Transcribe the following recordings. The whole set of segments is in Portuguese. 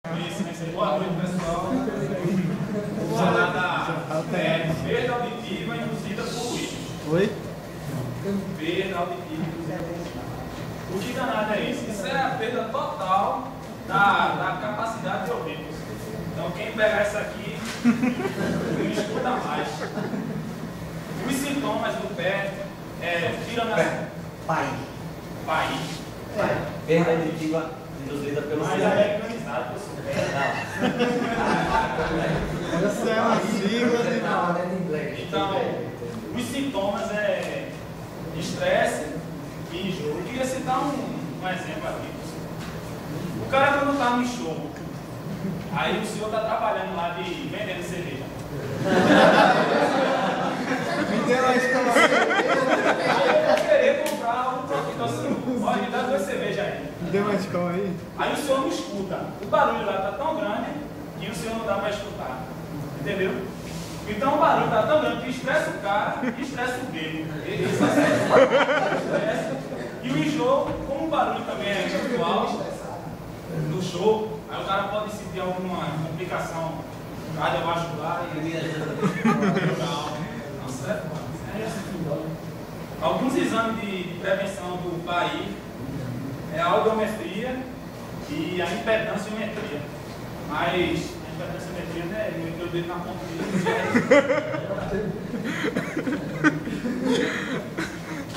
Boa noite, pessoal. Perda auditiva induzida por ruído. Oi? Perda auditiva induzida por ruído. O que danado é isso? Isso é a perda total da capacidade de ouvir. Então, quem pegar isso aqui, não escuta mais. Os sintomas do pé tirando a... Pai. Perda auditiva induzida pelo Mas silêncio. é organizado, eu sou Essa é uma sigla de inglês. Então, os sintomas é estresse e enjoo. Eu queria citar um exemplo aqui. O cara quando está no show, aí o senhor está trabalhando lá vendendo cerveja. Me deu uma história. Aí eu vou querer comprar um troquinho assim, olha, me dá 2 cervejas aí. Me deu uma escola aí. Aí o senhor não escuta. O barulho lá está tão grande que o senhor não dá para escutar. Entendeu? Então o barulho está tão grande que estressa o cara e estressa o bebo. E o enjoo, como o barulho também é virtual no show, aí o cara pode sentir alguma complicação cardiovascular e nossa, é assim. Alguns exames de prevenção do país é a audiometria e a impedanciometria. Mas a impedanciometria, né? Eu meto o dedo na pontinha.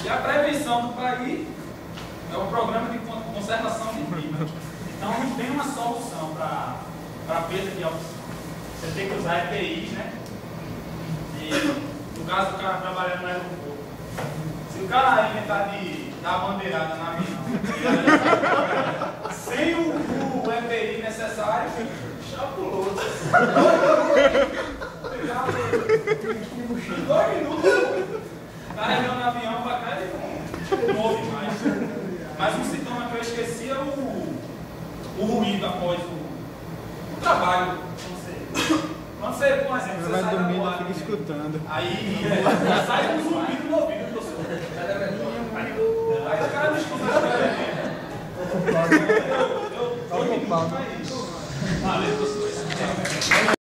E a prevenção do país é o programa de conservação de clima. Então não tem uma solução para perda de audição. Você tem que usar EPIs, né? E no caso do cara trabalhando no aeroporto. Se o cara inventar de dar bandeirada na avião, sem o EPI necessário, chapulou. 2 minutos, carregando o avião para cá e não ouve mais. Mas um sintoma que eu esqueci é o ruído após o trabalho. Quando você, por exemplo, você sai da boate, fica escutando. Aí sai um zumbido no ouvido, professor. Aí o cara não escuta mais. Eu Valeu, professor.